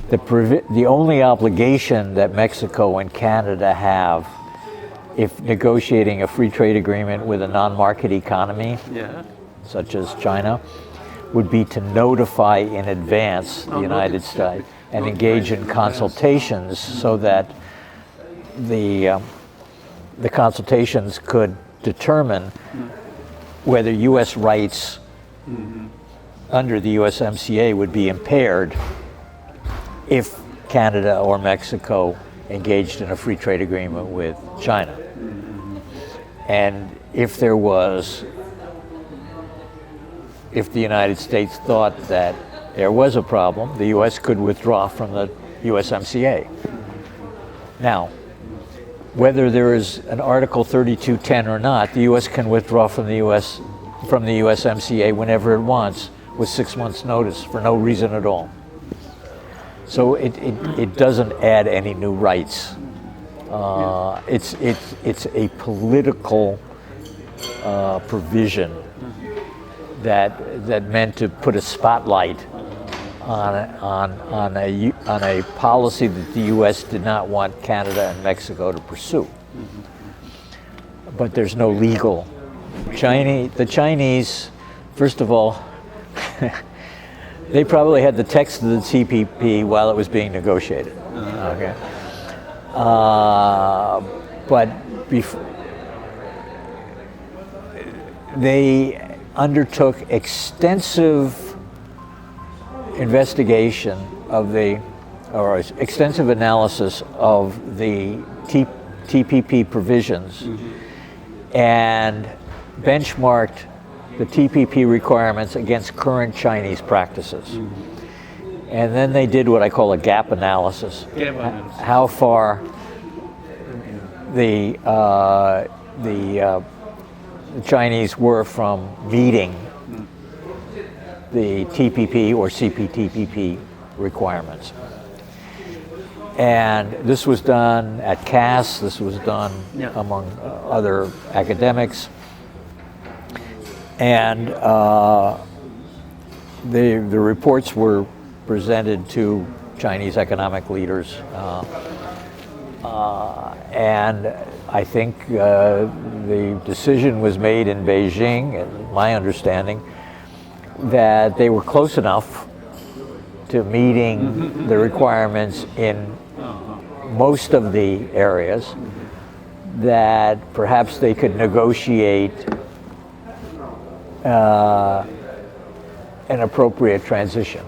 the only obligation that Mexico and Canada have if negotiating a free trade agreement with a non-market economy, such as China, would be to notify in advance the United States and engage in consultations so that the consultations could determine whether U.S. rights under the USMCA would be impaired if Canada or Mexico engaged in a free trade agreement with China. And if the United States thought that there was a problem, the U.S. could withdraw from the USMCA. Now, whether there is an Article 3210 or not, the U.S. can withdraw from the USMCA whenever it wants with 6 months' notice for no reason at all. So it doesn't add any new rights. It's a political provision that meant to put a spotlight on a policy that the U.S. did not want Canada and Mexico to pursue. But there's no legal. The Chinese, first of all, they probably had the text of the TPP while it was being negotiated. Okay. But they undertook extensive investigation of extensive analysis of the TPP provisions and benchmarked the TPP requirements against current Chinese practices. And then they did what I call a gap analysis. How far the Chinese were from meeting the TPP or CPTPP requirements. And this was done at CAS, this was done among other academics. And the reports were presented to Chinese economic leaders. And I think the decision was made in Beijing, and my understanding, that they were close enough to meeting the requirements in most of the areas that perhaps they could negotiate an appropriate transition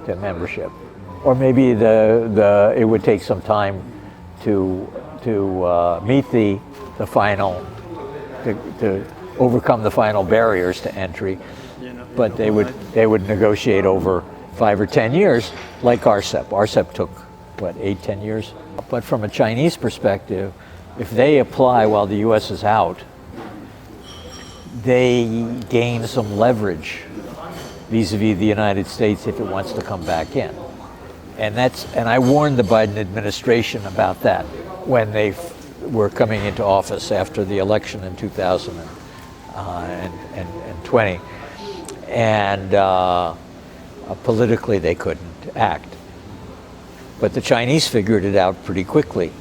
to membership, or maybe it would take some time to meet the final to overcome the final barriers to entry, but they would negotiate over 5 or 10 years, like rcep. rcep took what, 8-10 years. But from a Chinese perspective, if they apply while the U.S. is out, they gain some leverage vis-a-vis the United States if it wants to come back in. And I warned the Biden administration about that when they were coming into office after the election in 2020. And politically they couldn't act. But the Chinese figured it out pretty quickly.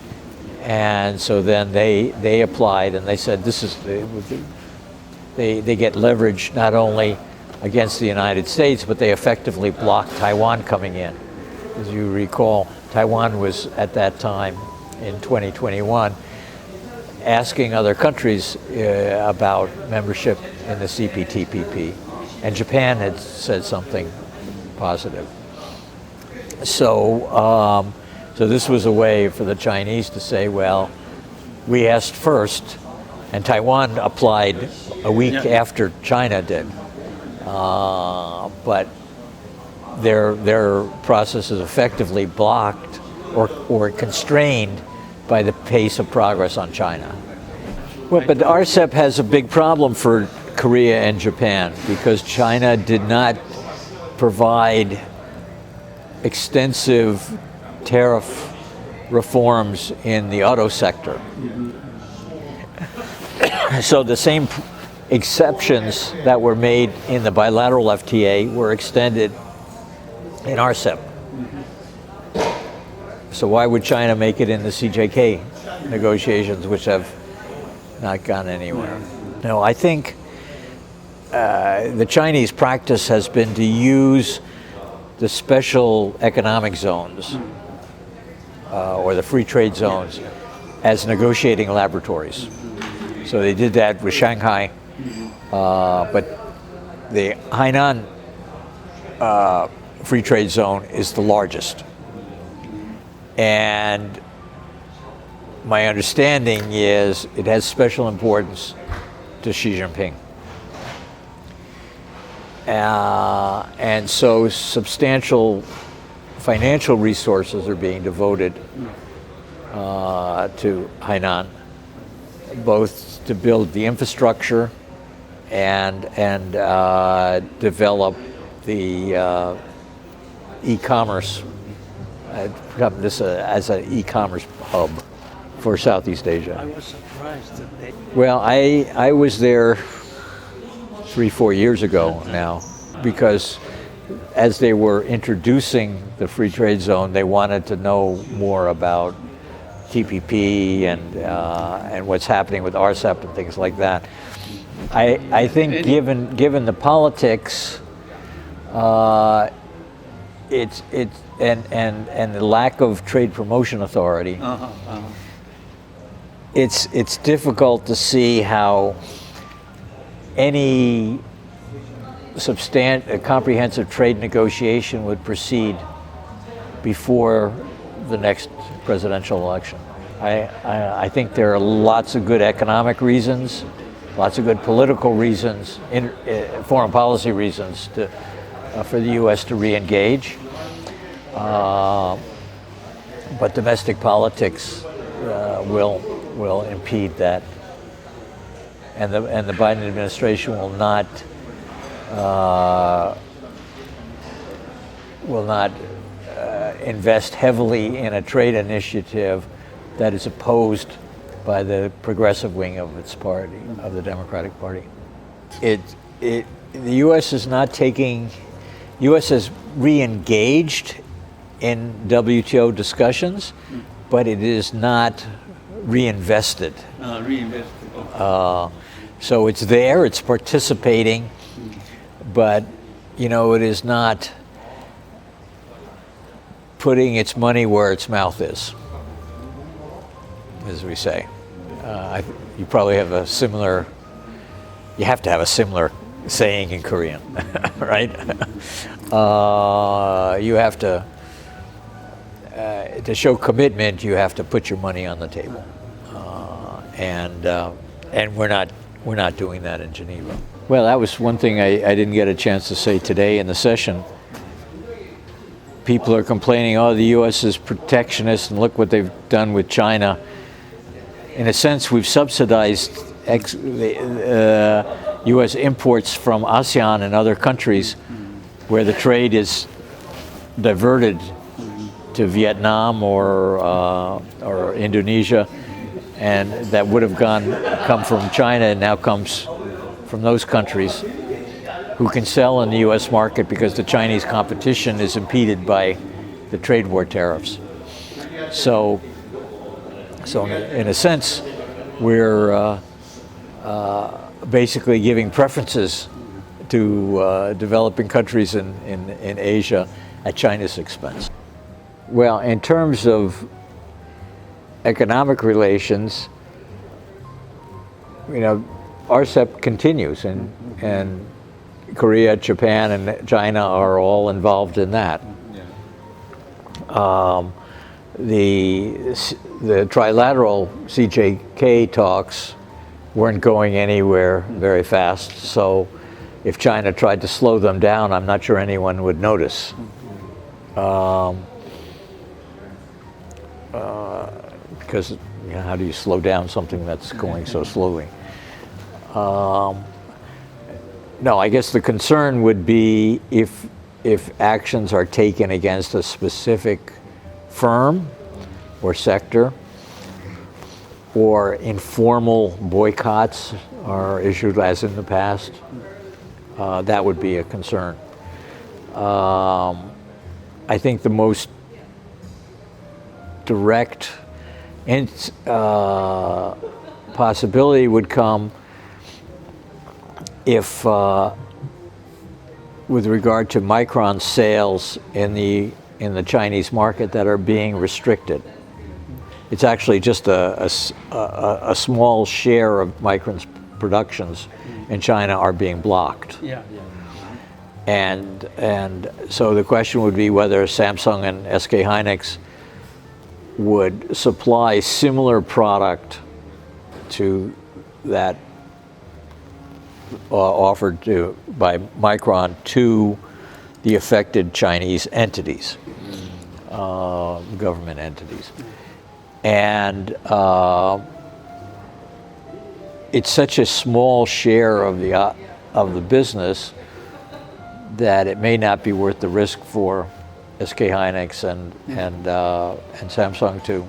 And so then they applied, and they said they get leverage not only against the United States, but they effectively blocked Taiwan coming in. As you recall, Taiwan was at that time in 2021 asking other countries about membership in the CPTPP, and Japan had said something positive. So this was a way for the Chinese to say, well, we asked first, and Taiwan applied a week after China did. But their process is effectively blocked or constrained by the pace of progress on China. Well, but rcep has a big problem for Korea and Japan because China did not provide extensive tariff reforms in the auto sector. So the same exceptions that were made in the bilateral FTA were extended in rcep. So why would China make it in the CJK negotiations, which have not gone anywhere? No, I think the Chinese practice has been to use the special economic zones or the free trade zones as negotiating laboratories. So they did that with Shanghai, but the Hainan free trade zone is the largest. And my understanding is it has special importance to Xi Jinping. And so substantial financial resources are being devoted to Hainan, both to build the infrastructure and develop the e-commerce, this as an e-commerce hub for Southeast Asia. I was surprised that they... Well, I was there 3-4 years ago now, because as they were introducing the free trade zone, they wanted to know more about TPP and what's happening with rcep and things like that. I think given the politics, it's and the lack of trade promotion authority, it's difficult to see how any comprehensive trade negotiation would proceed before the next presidential election. I think there are lots of good economic reasons, lots of good political reasons, foreign policy reasons for the U.S. to re-engage, but domestic politics will impede that, and the Biden administration will not invest heavily in a trade initiative that is opposed by the progressive wing of its party, of the Democratic Party. The U.S. is not taking. U.S. has re-engaged in WTO discussions, but it is not reinvested. So it's there, it's participating, but it is not putting its money where its mouth is, as we say. You probably have a similar. You have to have a similar saying in Korean, right? You have to show commitment. You have to put your money on the table, and we're not doing that in Geneva. Well, that was one thing I didn't get a chance to say today in the session. People are complaining, oh, the U.S. is protectionist, and look what they've done with China. In a sense, we've subsidized U.S. imports from ASEAN and other countries where the trade is diverted to Vietnam or Indonesia, and that would have come from China and now comes from those countries who can sell in the U.S. market because the Chinese competition is impeded by the trade war tariffs. So in a sense, we're basically giving preferences to developing countries in Asia at China's expense. Well, in terms of economic relations, rcep continues, and Korea, Japan, and China are all involved in that. The trilateral CJK talks weren't going anywhere very fast, so if China tried to slow them down, I'm not sure anyone would notice. Because how do you slow down something that's going so slowly? No, I guess the concern would be if actions are taken against a specific firm or sector, or informal boycotts are issued as in the past, that would be a concern. I think the most direct possibility would come if, with regard to Micron sales in the Chinese market that are being restricted. It's actually just a small share of Micron's productions in China are being blocked. Yeah. And so the question would be whether Samsung and SK Hynix would supply similar product to that offered by Micron to the affected Chinese entities, government entities. And it's such a small share of the business that it may not be worth the risk for SK Hynix and Samsung to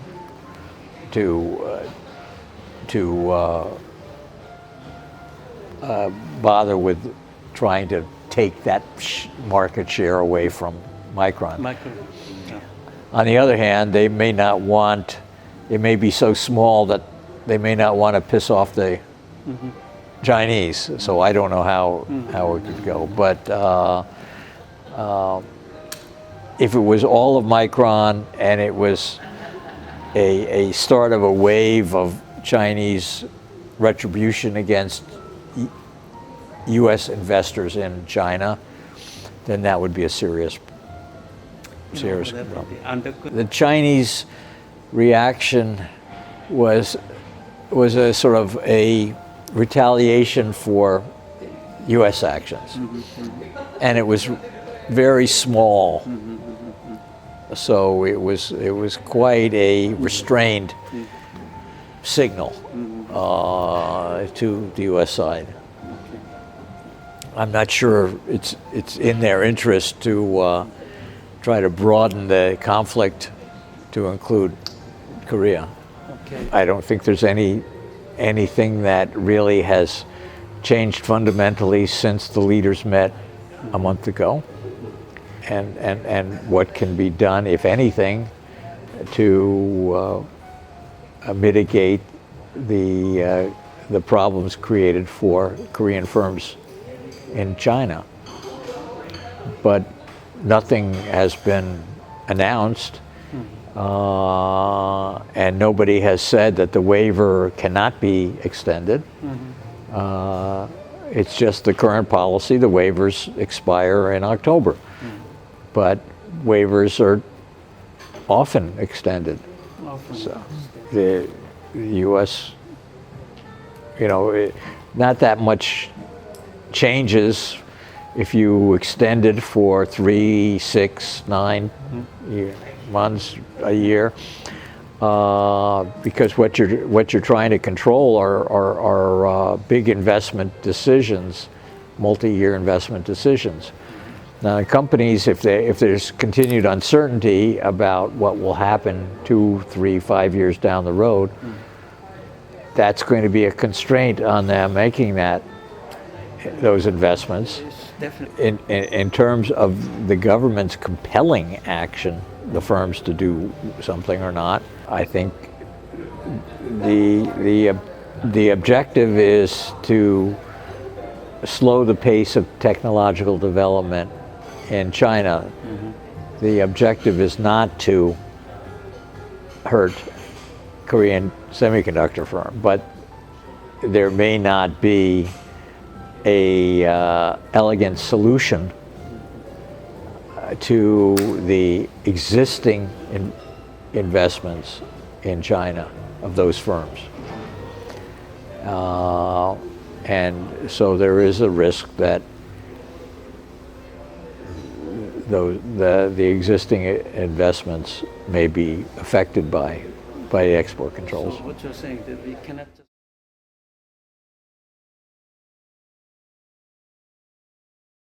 bother with trying to take that market share away from Micron. Yeah. On the other hand, they may not want. It may be so small that they may not want to piss off the Chinese, so I don't know how it could go. But if it was all of Micron and it was a start of a wave of Chinese retribution against U.S. investors in China, then that would be a serious problem. The Chinese reaction was a sort of a retaliation for U.S. actions, and it was very small. So it was quite a restrained signal to the U.S. side. I'm not sure it's in their interest to try to broaden the conflict to include Korea. Okay. I don't think there's anything that really has changed fundamentally since the leaders met a month ago, and what can be done, if anything, to mitigate the problems created for Korean firms in China. But nothing has been announced, and nobody has said that the waiver cannot be extended. It's just the current policy. The waivers expire in October, but waivers are often extended. So the U.S., not that much changes if you extend it for 3, 6, 9 months, a year, because what you're trying to control are big investment decisions, multi-year investment decisions. Now, companies, if there's continued uncertainty about what will happen 2, 3, 5 years down the road, that's going to be a constraint on them making those investments. Definitely. In terms of the government's compelling action, the firms to do something or not, I think the objective is to slow the pace of technological development in China. The objective is not to hurt Korean semiconductor firm, but there may not be a elegant solution to the existing investments in China of those firms. And so there is a risk that the existing investments may be affected by export controls. So what you're saying, that we cannot